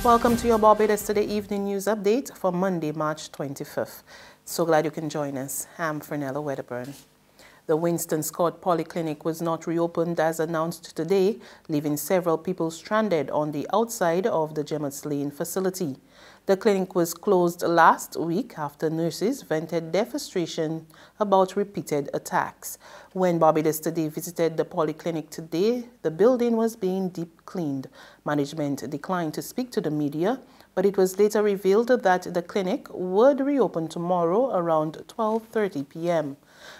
Welcome to your Barbados Today Evening News Update for Monday, March 25th. So glad you can join us. I'm Fernella Wedderburn. The Winston Scott Polyclinic was not reopened as announced today, leaving several people stranded on the outside of the Gemmots Lane facility. The clinic was closed last week after nurses vented their frustration about repeated attacks. When Barbados Today visited the polyclinic today, the building was being deep cleaned. Management declined to speak to the media, but it was later revealed that the clinic would reopen tomorrow around 12:30 p.m.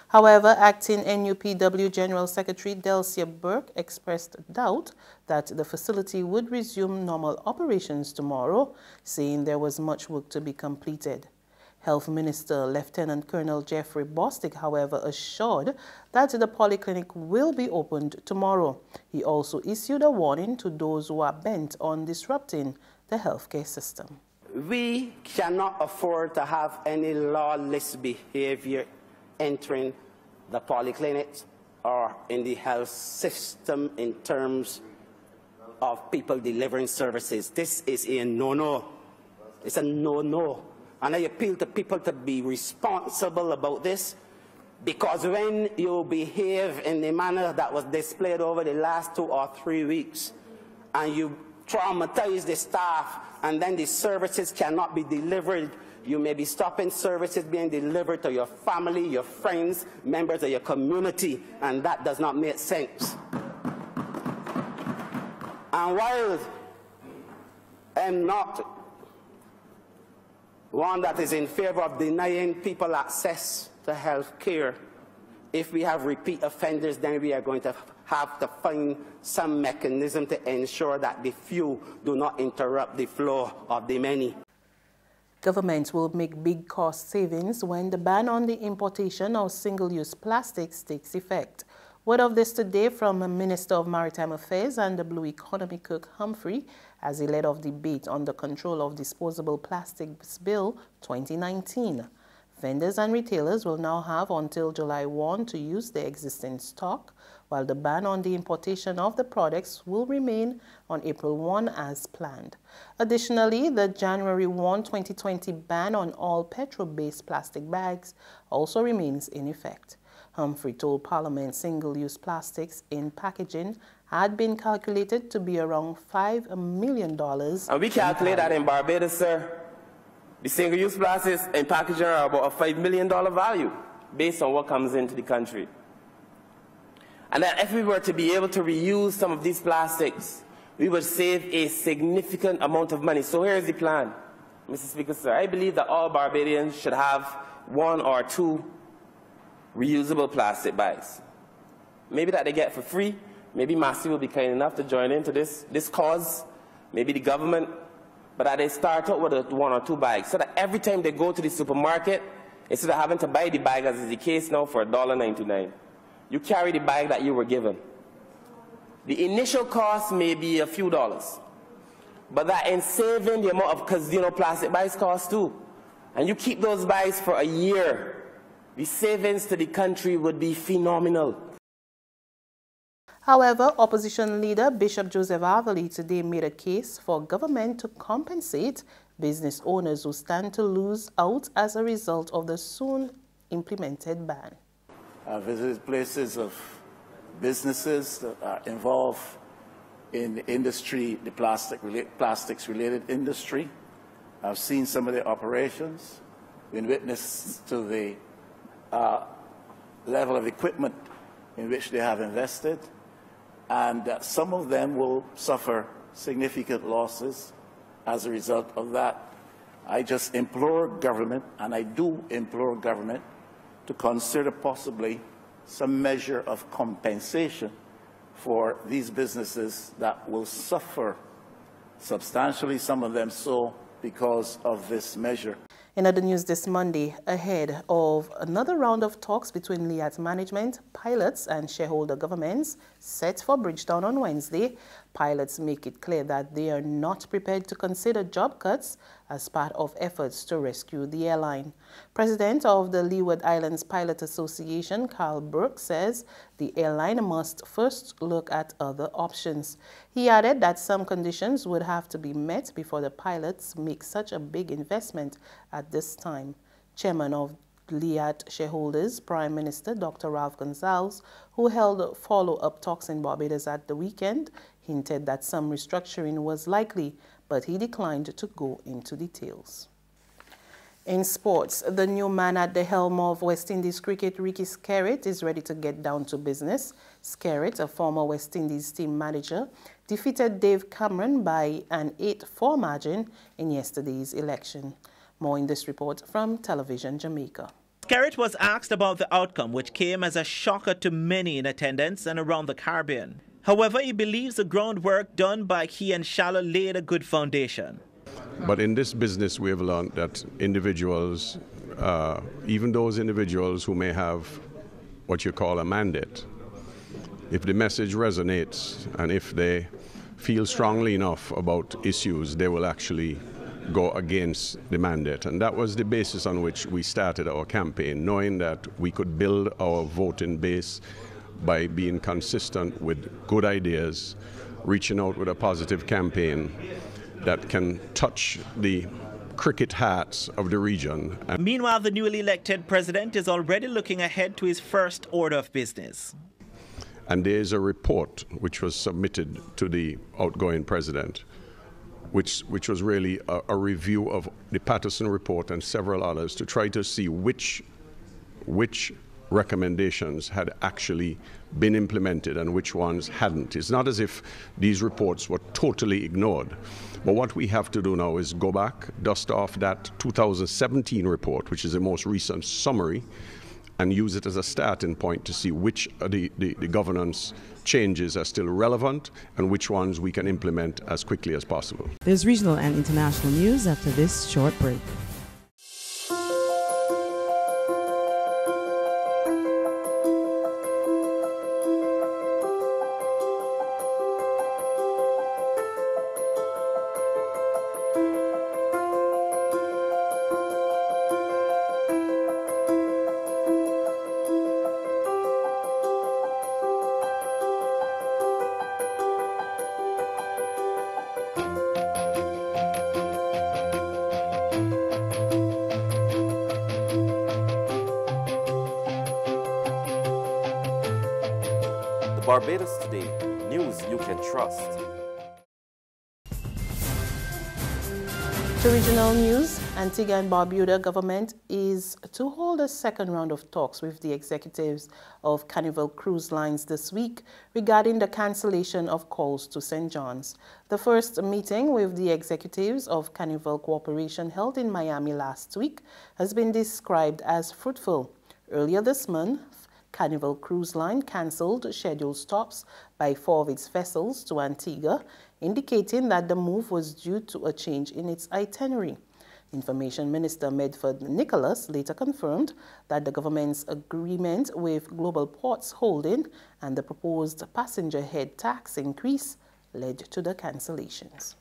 However, acting NUPW General Secretary Delcia Burke expressed doubt that the facility would resume normal operations tomorrow, saying there was much work to be completed. Health Minister Lieutenant Colonel Jeffrey Bostic, however, assured that the polyclinic will be opened tomorrow. He also issued a warning to those who are bent on disrupting the healthcare system. We cannot afford to have any lawless behavior entering the polyclinics or in the health system in terms of people delivering services. This is a no-no. It's a no-no. And I appeal to people to be responsible about this, because when you behave in the manner that was displayed over the last 2 or 3 weeks, and you traumatize the staff, and then the services cannot be delivered, you may be stopping services being delivered to your family, your friends, members of your community, and that does not make sense. And while I'm not one that is in favor of denying people access to health care, if we have repeat offenders, then we are going to have to find some mechanism to ensure that the few do not interrupt the flow of the many. Government will make big cost savings when the ban on the importation of single-use plastics takes effect. Word of this today from Minister of Maritime Affairs and the Blue Economy, Kirk Humphrey, as he led off debate on the Control of Disposable Plastics Bill 2019. Vendors and retailers will now have until July 1 to use their existing stock, while the ban on the importation of the products will remain on April 1 as planned. Additionally, the January 1, 2020 ban on all petrol-based plastic bags also remains in effect. Humphrey told Parliament single-use plastics in packaging had been calculated to be around $5 million. And we calculate that in Barbados, sir. The single-use plastics in packaging are about a $5 million value based on what comes into the country. And that if we were to be able to reuse some of these plastics, we would save a significant amount of money. So here's the plan, Mr. Speaker, sir. I believe that all Barbadians should have 1 or 2 reusable plastic bags. Maybe that they get for free. Maybe Massey will be kind enough to join into this cause. Maybe the government. But that they start out with 1 or 2 bags, so that every time they go to the supermarket, instead of having to buy the bag, as is the case now, for $1.99, you carry the bag that you were given. The initial cost may be a few dollars, but that in saving the amount of, because plastic bags cost too, and you keep those bags for a year, the savings to the country would be phenomenal. However, opposition leader Bishop Joseph Avali today made a case for government to compensate business owners who stand to lose out as a result of the soon implemented ban. I visited places of businesses that are involved in the industry, the plastics-related industry. I've seen some of their operations, been witness to the level of equipment in which they have invested, and some of them will suffer significant losses as a result of that. I just implore government, and I do implore government, to consider possibly some measure of compensation for these businesses that will suffer substantially, some of them so, because of this measure. In other news this Monday, ahead of another round of talks between LIAT management, pilots and shareholder governments set for Bridgetown on Wednesday, Pilots make it clear that they are not prepared to consider job cuts as part of efforts to rescue the airline. President of the Leeward Islands Pilot Association, Carl Burke, says the airline must first look at other options. He added that some conditions would have to be met before the pilots make such a big investment at this time. Chairman of LIAT shareholders, Prime Minister Dr. Ralph Gonsalves, who held follow-up talks in Barbados at the weekend, hinted that some restructuring was likely, but he declined to go into details. In sports, the new man at the helm of West Indies cricket, Ricky Skerritt, is ready to get down to business. Skerritt, a former West Indies team manager, defeated Dave Cameron by an 8-4 margin in yesterday's election. More in this report from Television Jamaica. Skerritt was asked about the outcome, which came as a shocker to many in attendance and around the Caribbean. However, he believes the groundwork done by he and Shallow laid a good foundation. But in this business, we have learned that individuals, even those individuals who may have what you call a mandate, if the message resonates and if they feel strongly enough about issues, they will actually go against the mandate. And that was the basis on which we started our campaign, knowing that we could build our voting base by being consistent with good ideas, reaching out with a positive campaign that can touch the cricket hearts of the region. Meanwhile, the newly elected president is already looking ahead to his first order of business. And there is a report which was submitted to the outgoing president, which was really a review of the Patterson report and several others to try to see which recommendations had actually been implemented and which ones hadn't. It's not as if these reports were totally ignored. But what we have to do now is go back, dust off that 2017 report, which is the most recent summary, and use it as a starting point to see which of the governance changes are still relevant and which ones we can implement as quickly as possible. There's regional and international news after this short break. Barbados Today, news you can trust. To regional news, Antigua and Barbuda government is to hold a second round of talks with the executives of Carnival Cruise Lines this week regarding the cancellation of calls to St. John's. The first meeting with the executives of Carnival Corporation held in Miami last week has been described as fruitful. Earlier this month, Carnival Cruise Line cancelled scheduled stops by 4 of its vessels to Antigua, indicating that the move was due to a change in its itinerary. Information Minister Medford Nicholas later confirmed that the government's agreement with Global Ports Holding and the proposed passenger head tax increase led to the cancellations.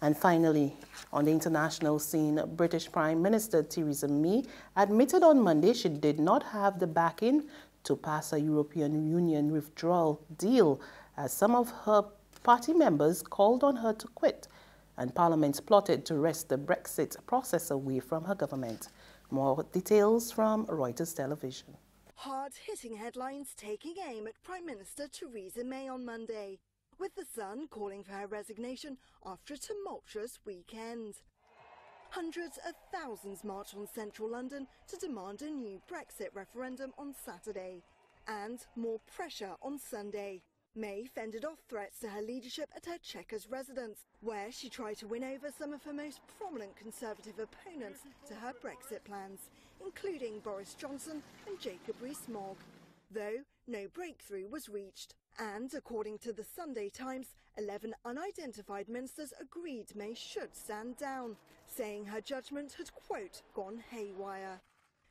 And finally, on the international scene, British Prime Minister Theresa May admitted on Monday she did not have the backing to pass a European Union withdrawal deal, as some of her party members called on her to quit, and Parliament plotted to wrest the Brexit process away from her government. More details from Reuters Television. Hard-hitting headlines taking aim at Prime Minister Theresa May on Monday, with The Sun calling for her resignation after a tumultuous weekend. Hundreds of thousands marched on central London to demand a new Brexit referendum on Saturday, and more pressure on Sunday. May fended off threats to her leadership at her Chequers residence, where she tried to win over some of her most prominent Conservative opponents to her Brexit plans, including Boris Johnson and Jacob Rees-Mogg, though no breakthrough was reached. And according to the Sunday Times, 11 unidentified ministers agreed May should stand down, saying her judgment had, quote, gone haywire.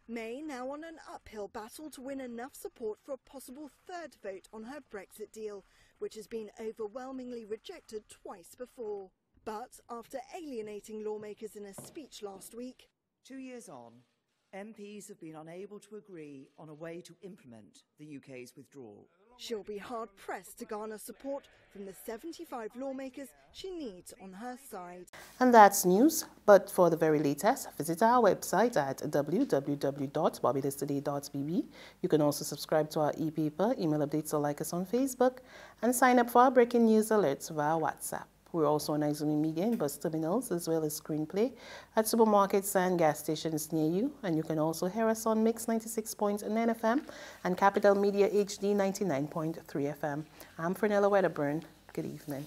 May now on an uphill battle to win enough support for a possible third vote on her Brexit deal, which has been overwhelmingly rejected twice before. But after alienating lawmakers in a speech last week, 2 years on, MPs have been unable to agree on a way to implement the UK's withdrawal. She'll be hard-pressed to garner support from the 75 lawmakers she needs on her side. And that's news, but for the very latest, visit our website at www.barbadostoday.bb. You can also subscribe to our e-paper, email updates, or like us on Facebook, and sign up for our breaking news alerts via WhatsApp. We're also on Izumi Media in bus terminals as well as screenplay at supermarkets and gas stations near you. And you can also hear us on Mix 96.9 FM and Capital Media HD 99.3 FM. I'm Fernella Wedderburn. Good evening.